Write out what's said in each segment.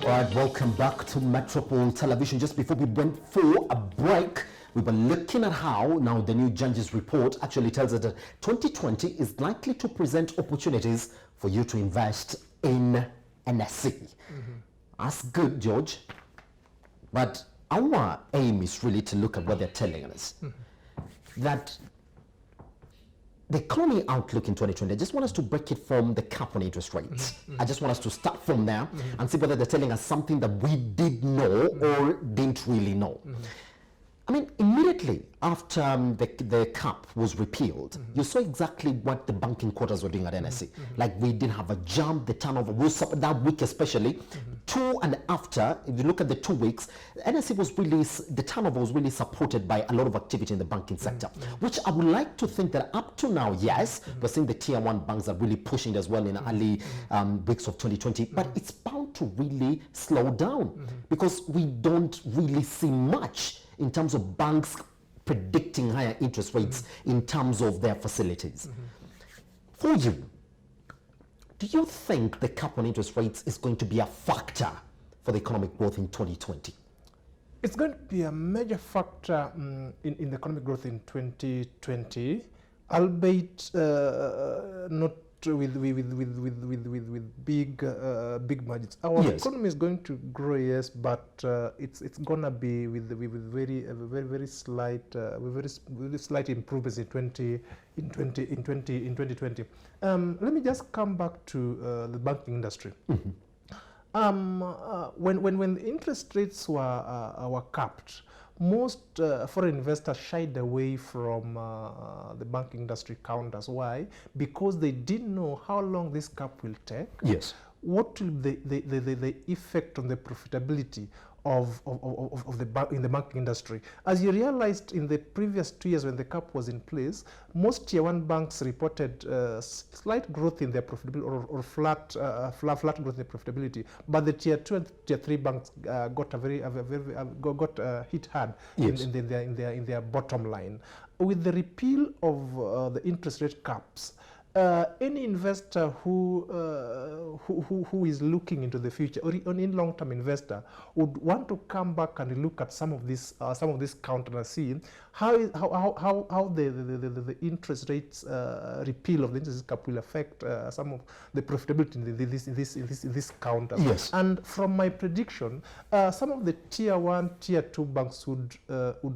All right, welcome back to Metropole Television. Just before we went for a break, we were looking at how now the new judge's report actually tells us that 2020 is likely to present opportunities for you to invest in NSE. That's good, George. But our aim is really to look at what they're telling us. That the economy outlook in 2020, I just want us to break it from the cap on interest rates. I just want us to start from there and see whether they're telling us something that we did know or didn't really know. I mean, immediately after the cap was repealed, you saw exactly what the banking quarters were doing at NSE. Like, we didn't have a jump, the turnover was up that week especially. To and after, if you look at the 2 weeks, NSE was really, the turnover was really supported by a lot of activity in the banking sector, which I would like to think that up to now, yes, we're seeing the tier one banks are really pushing as well in early weeks of 2020, but it's bound to really slow down because we don't really see much in terms of banks predicting higher interest rates in terms of their facilities. For you, do you think the cap on interest rates is going to be a factor for the economic growth in 2020? It's going to be a major factor in the economic growth in 2020, albeit not with big margins. Our economy is going to grow, yes, but it's gonna be with very slight improvements in 2020. Let me just come back to the banking industry. When the interest rates were capped, most foreign investors shied away from the banking industry counters. Why? Because they didn't know how long this cap will take. Yes. What will the effect on the profitability of in the banking industry? As you realized in the previous 2 years when the cap was in place, most tier one banks reported slight growth in their profitability or flat growth in their profitability, but the tier two and tier three banks got hit hard in their bottom line. With the repeal of the interest rate caps, any investor who is looking into the future, or any long-term investor, would want to come back and look at some of this counter and see how the interest rates repeal of the interest cap will affect some of the profitability in this counters. Yes. And from my prediction, some of the tier one, tier two banks would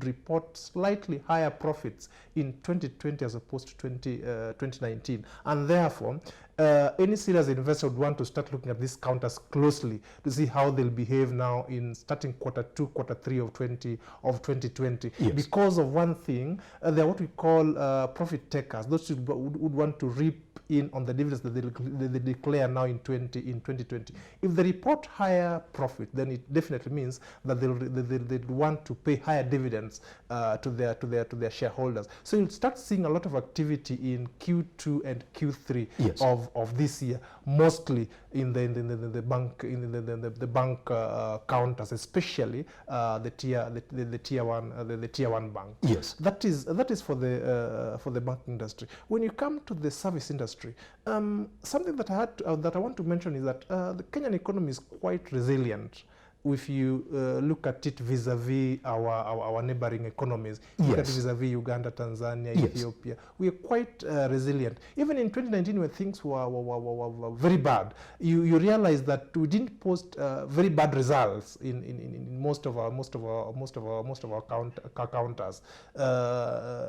report slightly higher profits in 2020 as opposed to 2019. And therefore, any serious investor would want to start looking at these counters closely to see how they'll behave now in starting quarter 2, quarter 3 of 2020. Yes. Because of one thing, they're what we call profit takers. Those who would want to reap in on the dividends that they declare now in 2020. If they report higher profit, then it definitely means that they'd want to pay higher dividends to their shareholders. So you'll start seeing a lot of activity in Q2 and Q3 of this year, mostly in the bank counters, especially the tier one bank. Yes, that is for the banking industry. When you come to the service industry, something that I want to mention is that the Kenyan economy is quite resilient. If you look at it vis-a-vis our neighboring economies, look at it vis-a-vis Uganda, Tanzania, Ethiopia, we are quite resilient. Even in 2019, when things were very bad, you realize that we didn't post very bad results in most of our counters,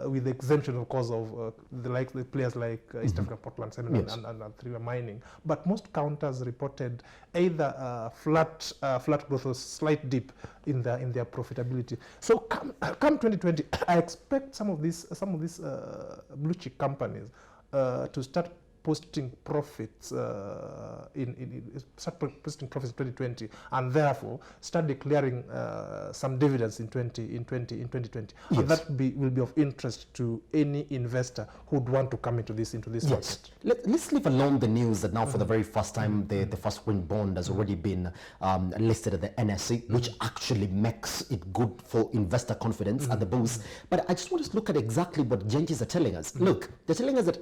with the exemption, of course, of the players like East African Portland Cement and Three Mining. But most counters reported either flat growth or slight dip in their profitability. So come 2020, I expect some of these blue chip companies to start posting profits in 2020, and therefore start declaring some dividends in 2020. Yes. And that will be of interest to any investor who would want to come into this market. Let's leave alone the news that now for the very first time the first green bond has already been listed at the NSE, which actually makes it good for investor confidence at the boost. But I just want to look at exactly what Genjis are telling us. Look, they're telling us that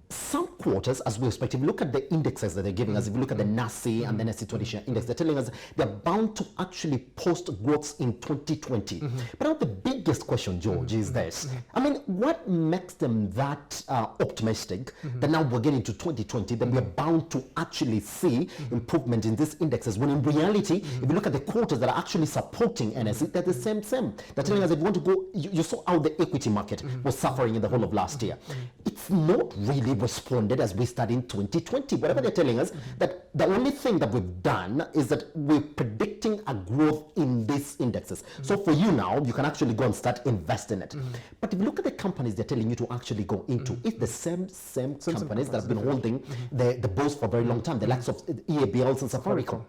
some quarters, as we expect, if you look at the indexes that they're giving us, if you look at the NSE and the NSE 20 share index, they're telling us they're bound to actually post growth in 2020. But now the biggest question, George, is this. I mean, what makes them that optimistic that now we're getting to 2020, then we're bound to actually see improvement in these indexes, when in reality, if you look at the quarters that are actually supporting NSE, they're the same. They're telling us if you want to go, you saw how the equity market was suffering in the whole of last year. It's not really responded as we start in 2020. Whatever they're telling us, that the only thing that we've done is that we're predicting a growth in these indexes. So for you now, you can actually go and start investing it. But if you look at the companies they're telling you to actually go into, it's the same companies that have been holding the bulls for a very long time, the likes of EABLs and Safaricom.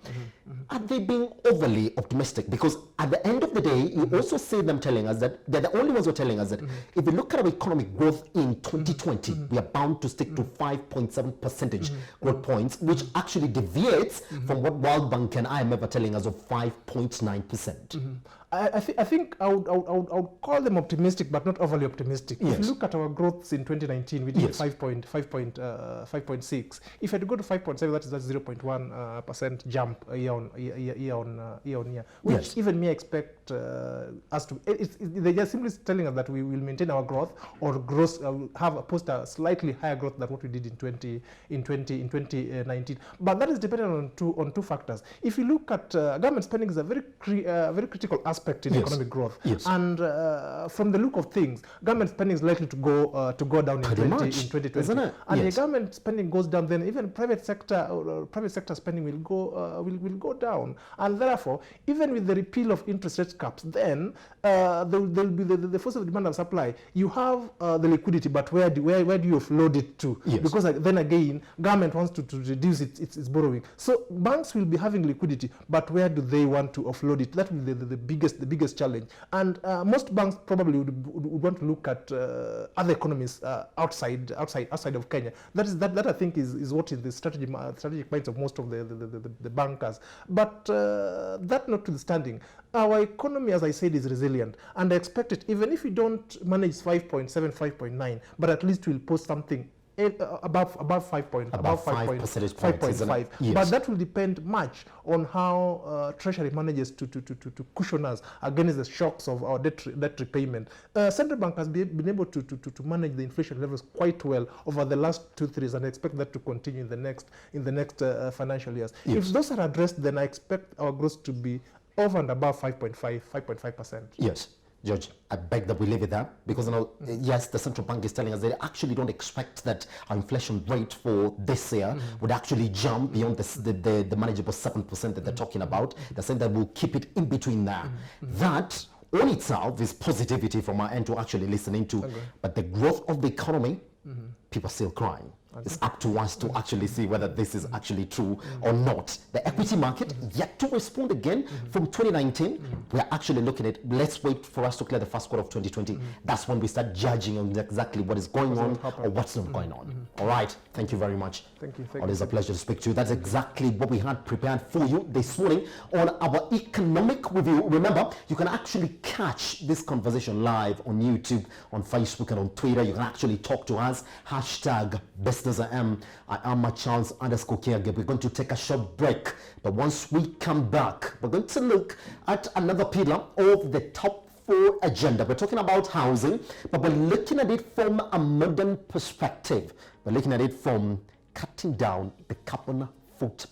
Are they being overly optimistic? Because at the end of the day, you also see them telling us that they're the only ones who are telling us that if you look at our economic growth in 2020, we are bound to stick to 5.7 percentage growth points, which actually deviates from what World Bank and IMF are telling us of 5.9%. I think I would call them optimistic, but not overly optimistic. If you look at our growths in 2019, we did 5.6. If I had to go to 5.7, that's 0.1% jump year on year, which even me expect us to. They're just simply telling us that we will maintain our growth, or post a slightly higher growth than what we did in 2019. But that is dependent on two factors. If you look at government spending, is a very critical aspect in economic growth, and from the look of things, government spending is likely to go down in 2020. Isn't it? And if government spending goes down, then even private sector spending will go down, and therefore, even with the repeal of interest rate caps, then there will be the force of demand and supply. You have the liquidity, but where do you offload it to? Because then again, government wants to reduce its borrowing. So banks will be having liquidity, but where do they want to offload it? That will be the biggest challenge. And most banks probably would want to look at other economies outside of Kenya. That I think is what is the strategic minds of most of the bankers. But that notwithstanding, our economy, as I said, is resilient, and I expect it, even if we don't manage 5.7, 5.9, but at least we'll post something above 5 percentage points, 5.5. But that will depend much on how Treasury manages to cushion us against the shocks of our debt repayment. Central Bank has been able to manage the inflation levels quite well over the last 2 years, and I expect that to continue in the next financial years. If those are addressed, then I expect our growth to be over and above 5.5%. Yes. George, I beg that we leave it there, because yes, the central bank is telling us they actually don't expect that our inflation rate for this year would actually jump beyond the manageable 7% that they're talking about. They're saying that we'll keep it in between there. That on itself is positivity from our end to actually listening to. But the growth of the economy, people are still crying. It's up to us to actually see whether this is actually true or not. The equity market yet to respond again from 2019. We're actually looking at, let's wait for us to clear the first quarter of 2020. That's when we start judging on exactly what is going on or what's not going on. All right. Thank you very much. Thank you. Always a pleasure to speak to you. That's exactly what we had prepared for you this morning on our economic review. Remember, you can actually catch this conversation live on YouTube, on Facebook, and on Twitter. You can actually talk to us. #BusinessIM. I am Charles_Kiage. We're going to take a short break, but once we come back, we're going to look at another pillar of the top 4 agenda. We're talking about housing, but we're looking at it from a modern perspective. We're looking at it from cutting down the carbon footprint.